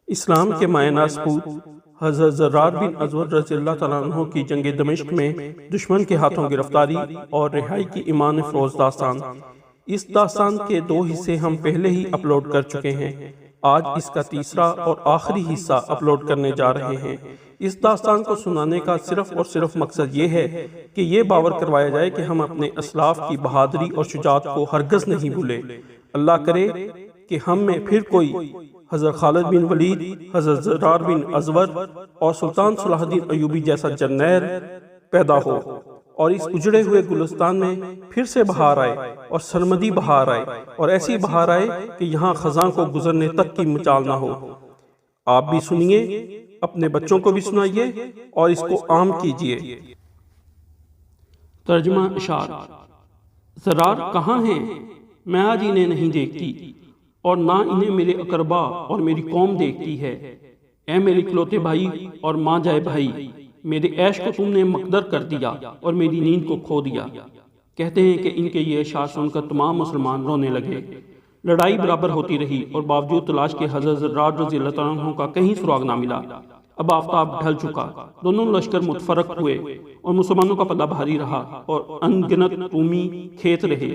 اسلام کے مایہ ناز پوت حضرت زرار بن ازور رضی اللہ تعالیٰ عنہ کی جنگ دمشق میں دشمن کے ہاتھوں گرفتاری اور رہائی کی ایمان افروز داستان۔ اس داستان کے 2 حصے ہم پہلے ہی اپلوڈ کر چکے ہیں۔ آج اس کا تیسرا اور آخری حصہ اپلوڈ کرنے جا رہے ہیں۔ اس داستان کو سنانے کا صرف اور صرف مقصد یہ ہے کہ یہ باور کروایا جائے کہ ہم اپنے اسلاف کی بہادری اور شجاعت کو ہرگز نہیں بھولے۔ اللہ کرے کہ ہم میں پھر کوئی حضرت خالد بن ولید، حضرت زرار بن ازور اور سلطان صلاح الدین ایوبی جیسا جرنیل پیدا ہو، اور اس اجڑے ہوئے گلستان میں پھر سے بہار آئے اور سرمدی بہار آئے، اور ایسی بہار آئے کہ یہاں خزاں کو گزرنے تک کی مجال نہ ہو۔ آپ بھی سنیے، اپنے بچوں کو بھی سنائیے اور اس کو عام کیجیے۔ ترجمہ اشعار۔ زرار کہاں ہیں؟ میں آج انہیں نہیں دیکھتی، اور نہ انہیں میرے اقربا اور میری قوم دیکھتی ہے۔ اے میرے اکلوتے بھائی اور ماں جائے بھائی، میرے عیش کو تم نے مقدر کر دیا اور میری نیند کو کھو دیا۔ کہتے ہیں کہ ان کے یہ اشعار سن کر تمام مسلمان رونے لگے۔ لڑائی برابر ہوتی رہی اور باوجود تلاش کے حضرت زرار رضی اللہ تعالیٰ عنہ کا کہیں سراغ نہ ملا۔ اب آفتاب ڈھل چکا، دونوں لشکر متفرق ہوئے اور مسلمانوں کا پلہ بھاری رہا اور انگنت رومی کھیت رہے۔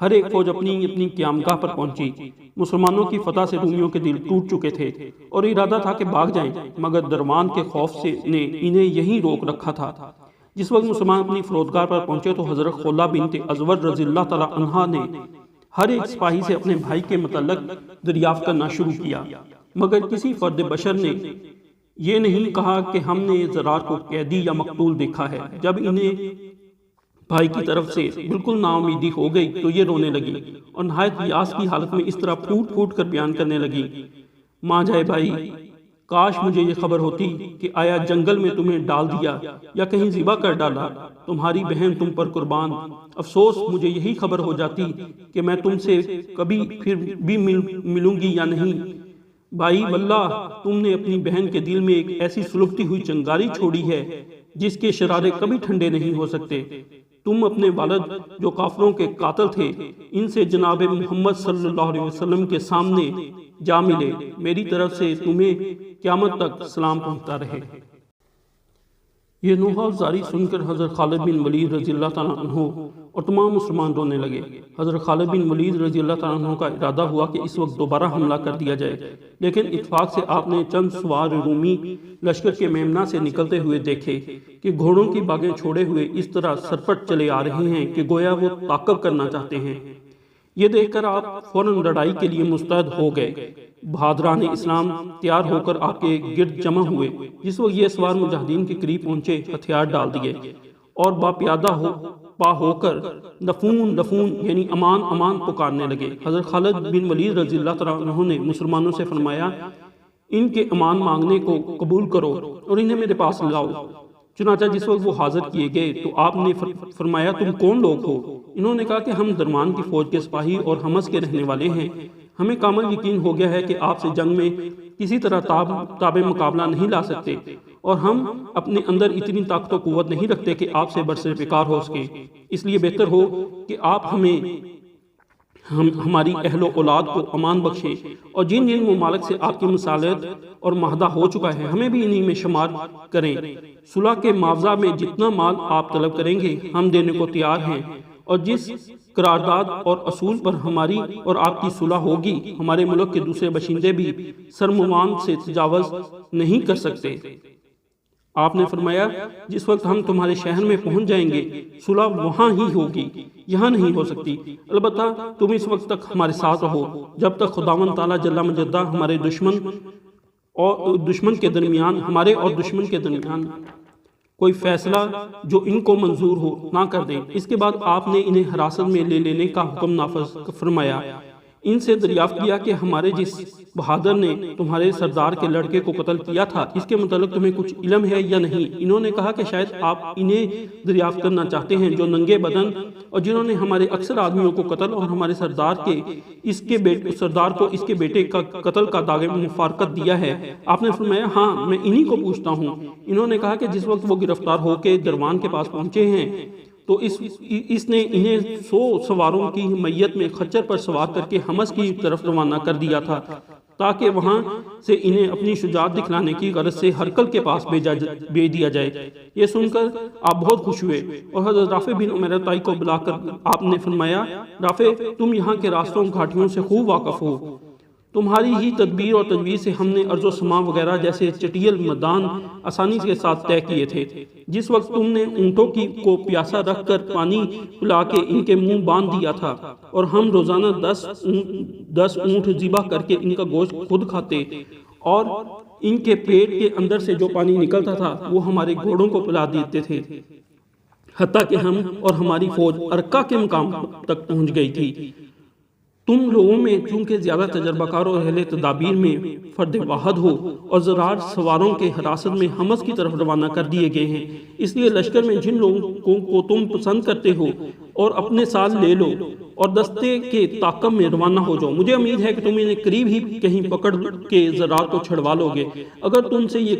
ہر ایک فوج اپنی اپنی قیامگاہ پر پہنچی۔ مسلمانوں کی فتح سے رومیوں کے دل ٹوٹ چکے تھے اور ارادہ تھا کہ بھاگ جائیں، مگر دروان کے خوف سے نے انہیں یہیں روک رکھا تھا۔ جس وقت مسلمان اپنی فرودگاہ پر پہنچے تو حضرت خولہ بنت ازور رضی اللہ تعالیٰ عنہا نے ہر ایک سپاہی سے اپنے بھائی کے متعلق دریافت کرنا شروع کیا، مگر کسی فرد بشر نے یہ نہیں کہا کہ ہم نے زرار کو قیدی یا مقتول دیکھا ہے۔ جب انہیں بھائی کی طرف سے بالکل نا امیدی ہو گئی تو یہ رونے لگی اور نہایت یاس کی حالت میں اس طرح پھوٹ پھوٹ کر بیان کرنے لگی: ماں جائے بھائی، کاش مجھے یہ خبر ہوتی کہ آیا جنگل میں تمہیں ڈال دیا یا کہیں ذبح کر ڈالا، تمہاری بہن تم پر قربان۔ افسوس مجھے یہی خبر ہو جاتی کہ میں تم سے کبھی پھر بھی ملوں گی یا نہیں۔ بھائی واللہ، تم نے اپنی بہن کے دل میں ایک ایسی سلگتی ہوئی چنگاری چھوڑی ہے جس کے شرارے کبھی ٹھنڈے نہیں ہو سکتے۔ تم اپنے والد جو کافروں کے قاتل تھے، ان سے جناب محمد صلی اللہ علیہ وسلم کے سامنے جا ملے۔ میری طرف سے تمہیں قیامت تک سلام پہنچتا رہے۔ یہ نوحہ افزاری سن کر حضرت خالد بن ولید رضی اللہ تعالیٰ عنہ اور تمام مسلمان رونے لگے۔ حضرت خالد بن ولید رضی اللہ تعالیٰ عنہ کا ارادہ ہوا کہ اس وقت دوبارہ حملہ کر دیا جائے، لیکن اتفاق سے آپ نے چند سوار رومی لشکر کے میمنہ سے نکلتے ہوئے دیکھے کہ گھوڑوں کی باگیں چھوڑے ہوئے اس طرح سرپٹ چلے آ رہے ہیں کہ گویا وہ تعقب کرنا چاہتے ہیں۔ یہ دیکھ کر آپ فوراً لڑائی کے لیے مستعد ہو گئے۔ بہادران اسلام تیار ہو کر آپ کے گرد جمع ہوئے۔ جس وقت یہ سوار مجاہدین کے قریب پہنچے، ہتھیار ڈال دیے اور باپیادہ ہو کر دفون دفون یعنی امان امان پکارنے لگے۔ حضرت خالد بن ولید رضی اللہ تعالیٰ عنہ نے مسلمانوں سے فرمایا: ان کے امان مانگنے کو قبول کرو اور انہیں میرے پاس لاؤ۔ چنانچہ جس وقت وہ حاضر کیے گئے تو آپ نے فرمایا: تم کون لوگ ہو؟ انہوں نے کہا کہ ہم درمان کی فوج کے سپاہی اور حمص کے رہنے والے ہیں۔ ہمیں کامل یقین ہو گیا ہے کہ آپ سے جنگ میں کسی طرح تاب مقابلہ نہیں لا سکتے، اور ہم اپنے اندر اتنی طاقت و قوت نہیں رکھتے کہ آپ سے برسر پیکار ہو سکے۔ اس لیے بہتر ہو کہ آپ ہماری اہل و اولاد کو امان بخشیں، اور جن جن ممالک سے آپ کی مصالحت اور معاہدہ ہو چکا ہے ہمیں بھی انہی میں شمار کریں۔ صلح کے معاوضہ میں جتنا مال آپ طلب کریں گے ہم دینے کو تیار ہیں، اور جس قرارداد اور اصول پر ہماری اور آپ کی صلح ہوگی ہمارے ملک کے دوسرے باشندے بھی سرموان سے تجاوز نہیں کر سکتے۔ آپ نے فرمایا: جس وقت ہم تمہارے شہر میں پہنچ جائیں گے صلح وہاں ہی ہوگی، یہاں نہیں ہو سکتی۔ البتہ تم اس وقت تک ہمارے ساتھ رہو جب تک خداوند تعالیٰ جل مجدہ ہمارے دشمن کے درمیان کوئی فیصلہ جو ان کو منظور ہو نہ کر دیں۔ اس کے بعد آپ نے انہیں حراست میں لے لینے کا حکم نافذ فرمایا۔ ان سے دریافت کیا کہ ہمارے جس بہادر نے تمہارے سردار کے لڑکے کو قتل کیا تھا اس کے متعلق تمہیں کچھ علم ہے یا نہیں؟ انہوں نے کہا کہ شاید آپ انہیں دریافت کرنا چاہتے ہیں جو ننگے بدن اور جنہوں نے ہمارے اکثر آدمیوں کو قتل اور ہمارے سردار کو اس کے بیٹے کا قتل کا داغ مفارقت دیا ہے۔ آپ نے فرمایا: ہاں، میں انہی کو پوچھتا ہوں۔ انہوں نے کہا کہ جس وقت وہ گرفتار ہو کے دروان کے پاس پہنچے ہیں تو اس نے انہیں 100 سواروں کی میت میں خچر پر سوار کر کے حمص کی طرف روانہ کر دیا تھا تاکہ وہاں سے انہیں اپنی شجاعت دکھلانے کی غرض سے ہرقل کے پاس بھیج دیا جائے۔ یہ سن کر آپ بہت خوش ہوئے اور حضرت رافع بن عمیر طائی کو بلا کر آپ نے فرمایا، رافع تم یہاں کے راستوں گھاٹیوں سے خوب واقف ہو، تمہاری ہی تدبیر اور تجویز سے ہم نے ارض و سما وغیرہ جیسے چٹیل میدان آسانی کے ساتھ طے کیے تھے۔ جس وقت تم نے اونٹوں کو پیاسا رکھ کر پانی پلا کے ان کے منہ باندھ دیا تھا اور ہم روزانہ 10 اونٹ ذبح کر کے ان کا گوشت خود کھاتے اور ان کے پیٹ کے اندر سے جو پانی نکلتا تھا وہ ہمارے گھوڑوں کو پلا دیتے تھے، حتیٰ کہ ہم اور ہماری فوج ارکا کے مقام تک پہنچ گئی تھی۔ تم لوگوں میں چونکہ زیادہ تجربہ کار اور اہل تدابیر میں فرد واحد ہو اور زرار سواروں کے حراست میں حمص کی طرف روانہ کر دیے گئے ہیں، اس لیے لشکر میں جن لوگوں کو تم پسند کرتے ہو اور اپنے ساتھ لے لو اور دستے کے طاقم میں روانہ ہو جاؤ۔ مجھے امید ہے کہ تم انہیں قریب ہی کہیں پکڑ کے زرار کو چھڑوا لو گے۔ اگر تم سے یہ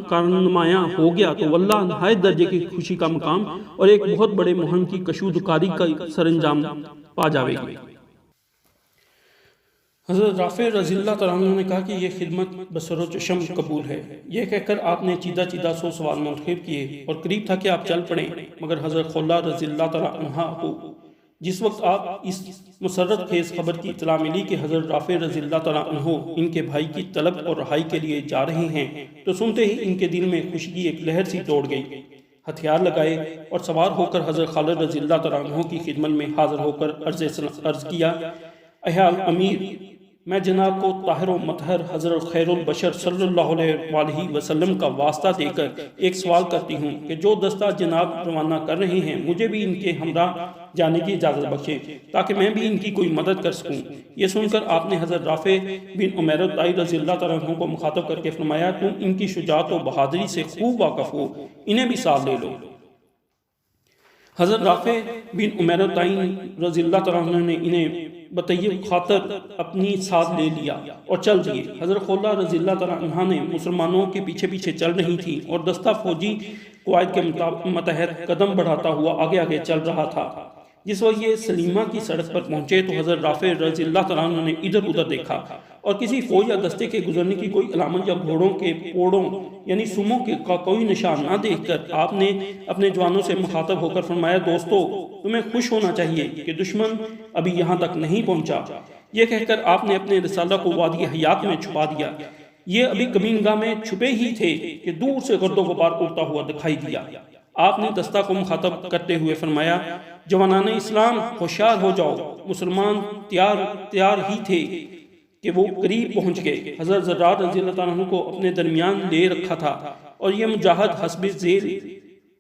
کارنامہ ہو گیا تو واللہ نہایت درجے کی خوشی کا مقام اور ایک بہت بڑے مہم کی کشودکاری کا سرانجام پا جاوے گی۔ حضرت رافع رضی اللہ تعالیٰ عنہ نے کہا کہ یہ خدمت بسر و چشم قبول ہے۔ یہ کہہ کر آپ نے چیدہ 100 سوال منتخب کیے اور قریب تھا کہ آپ چل پڑیں، مگر حضرت خولہ رضی اللہ تعالیٰ عنہ کو جس وقت آپ اس مسرت خیز خبر کی اطلاع ملی کہ حضرت رافع رضی اللہ تعالیٰ عنہ ان کے بھائی کی طلب اور رہائی کے لیے جا رہے ہیں، تو سنتے ہی ان کے دل میں خوشی کی ایک لہر سی دوڑ گئی۔ ہتھیار لگائے اور سوار ہو کر حضرت خالد رضی اللہ تعالیٰ عنہ کی خدمت میں حاضر ہو کر عرض کیا، اے امیر، میں جناب کو طاہر و مطہر حضرت خیر البشر صلی اللہ علیہ وسلم کا واسطہ دے کر ایک سوال کرتی ہوں کہ جو دستہ جناب روانہ کر رہے ہیں مجھے بھی ان کے ہمراہ جانے کی اجازت بخشے تاکہ میں بھی ان کی کوئی مدد کر سکوں۔ یہ سن کر آپ نے حضرت رافع بن عمیر طائی رضی اللہ تعالیٰ عنہ کو مخاطب کر کے فرمایا، تم ان کی شجاعت و بہادری سے خوب واقف ہو، انہیں بھی ساتھ لے لو۔ حضرت رافع بن عمیر طائی رضی اللہ تعالیٰ عنہ نے انہیں بطیب خاطر اپنی ساتھ لے لیا اور چل دیے۔ حضرت خولہ رضی اللہ تعالیٰ عنہ نے مسلمانوں کے پیچھے پیچھے چل رہی تھی اور دستہ فوجی قواعد کے متحد قدم بڑھاتا ہوا آگے آگے چل رہا تھا۔ جس وقت یہ سلیمہ کی سڑک پر پہنچے تو حضرت رافع رضی اللہ تعالیٰ عنہ نے ادھر ادھر دیکھا اور کسی فوج یا دستے کے گزرنے کی کوئی علامت یا گھوڑوں کے پوڑوں یعنی سموں کا کوئی نشان نہ دیکھ کر آپ نے اپنے جوانوں سے مخاطب ہو کر فرمایا، دوستو تمہیں خوش ہونا چاہیے کہ دشمن ابھی یہاں تک نہیں پہنچا۔ یہ کہہ کر آپ نے اپنے رسالہ کو وادی حیات میں چھپا دیا۔ یہ ابھی کمینگاہ میں چھپے ہی تھے کہ دور سے گرد و غبار اڑتا ہوا دکھائی دیا۔ آپ نے دستہ کو مخاطب کرتے ہوئے فرمایا، جوانان اسلام ہوشیار ہو جاؤ۔ مسلمان تیار ہی تھے کہ وہ قریب پہنچ گئے۔ حضرت زرار رضی اللہ عنہ کو اپنے درمیان لے رکھا تھا اور یہ مجاہد حسب ذیل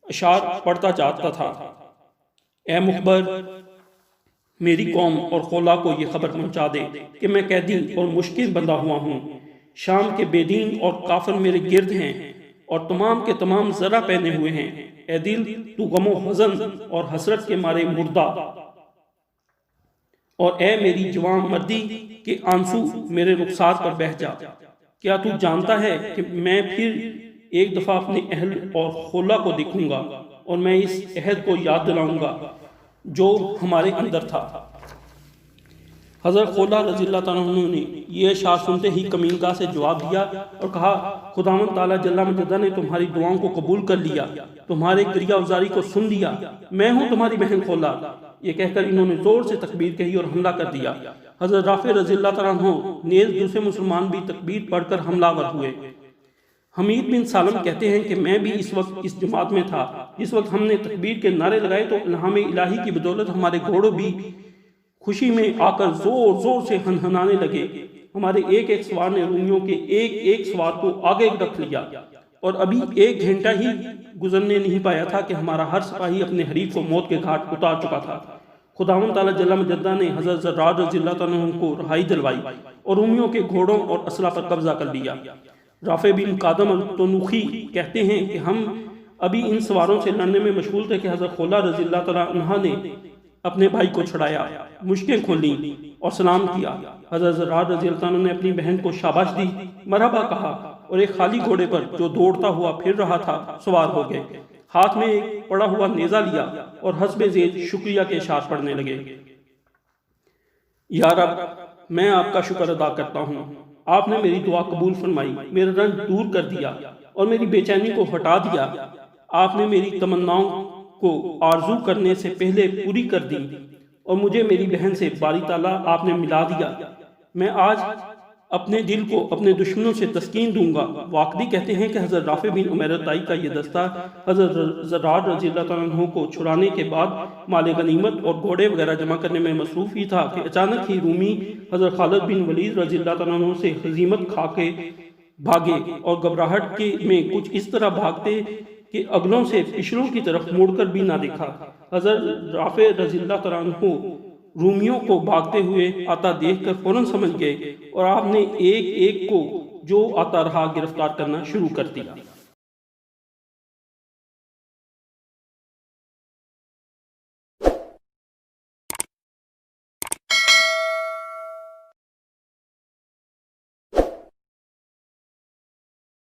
اشعار پڑھتا جاتا تھا، اے مخبر، میری قوم اور خولہ کو یہ خبر پہنچا دے کہ میں قیدی اور مشکل بندہ ہوا ہوں۔ شام کے بے دین اور کافر میرے گرد ہیں اور تمام کے تمام ذرہ پہنے ہوئے ہیں۔ اے دل تو غم و حزن اور حسرت کے مارے مردہ، اور اے میری جوان مردی کے آنسو میرے رخسار پر بہہ جا۔ کیا تو جانتا ہے کہ میں پھر ایک دفعہ اپنے اہل اور خولہ کو دیکھوں گا اور میں اس عہد کو یاد دلاؤں گا جو ہمارے اندر تھا۔ حضرت خولہ رضی اللہ تعالیٰ عنہ نے یہ اشعار سنتے ہی کمینگاہ سے جواب دیا اور کہا، خداوند تعالیٰ جل مجدہ نے تمہاری دعاؤں کو قبول کر لیا، تمہارے کریا ازاری کو سن لیا، میں ہوں تمہاری بہن خولہ۔ یہ کہہ کر انہوں نے زور سے تکبیر کہی اور حملہ کر دیا۔ حضرت رافع رضی اللہ تعالیٰ عنہ نیز دوسرے مسلمان بھی تکبیر پڑھ کر حملہ ور ہوئے۔ حمید بن سالم کہتے ہیں کہ میں بھی اس وقت اس جماعت میں تھا۔ جس وقت ہم نے تکبیر کے نعرے لگائے تو الہام الہی کی بدولت ہمارے گھوڑوں بھی خوشی میں آ کر زور زور سے ہنہنانے لگے۔ ہمارے ایک ایک سوار نے رومیوں کے ایک ایک سوار کو آگے رکھ لیا اور ابھی 1 گھنٹہ ہی گزرنے نہیں پایا تھا کہ ہمارا ہر سپاہی اپنے حریف کو موت کے گھاٹ اتار چکا تھا۔ خداوند تعالیٰ جل مجدہ نے حضرت زرار رضی اللہ تعالیٰ عنہ کو رہائی دلوائی اور رومیوں کے گھوڑوں اور اسلحہ پر قبضہ کر لیا۔ رافع بن قادم التنوخی کہتے ہیں کہ ہم ابھی ان سواروں سے لڑنے میں مشغول تھے کہ حضرت خولہ رضی اللہ تعالیٰ عنہ نے اپنے بھائی کو چھڑایا، مشکیں کھولیں اور سلام کیا۔ حضرت زرار رضی اللہ عنہ نے اپنی بہن کو شاباش دی، مرحبا کہا اور ایک خالی گھوڑے پر جو دوڑتا ہوا پھر رہا تھا سوار ہو گئے۔ ہاتھ میں ایک پڑا ہوا نیزہ لیا اور حسب ذیل شکریہ کے اشعار پڑھنے لگے۔ یا رب، میں آپ کا شکر ادا کرتا ہوں، آپ نے میری دعا قبول فرمائی، میرا رنج دور کر دیا اور میری بے چینی کو ہٹا دیا۔ آپ نے میری تمناؤں کو آرزو کرنے سے پہلے پوری کر دی اور مجھے میری بہن سے باری تعالیٰ آپ نے ملا دیا۔ میں آج اپنے دل کو اپنے دشمنوں سے تسکین دوں گا۔ واقعی کہتے ہیں کہ حضرت رافع بن عمیر طائی کا یہ دستہ حضرت زرار رضی اللہ تعالیٰ عنہ کو چھڑانے کے بعد مال غنیمت اور گھوڑے وغیرہ جمع کرنے میں مصروف ہی تھا کہ اچانک ہی رومی حضرت خالد بن ولید رضی اللہ تعالیٰ عنہ سے ہزیمت کھا کے بھاگے اور گھبراہٹ میں کچھ اس طرح بھاگتے کہ اگلوں سے پچھلوں کی طرف مڑ کر بھی نہ دیکھا۔ حضرت رافع رضی اللہ تعالیٰ عنہ رومیوں کو بھاگتے ہوئے آتا دیکھ کر فوراً سمجھ گئے اور آپ نے ایک ایک کو جو آتا رہا گرفتار کرنا شروع کر دیا۔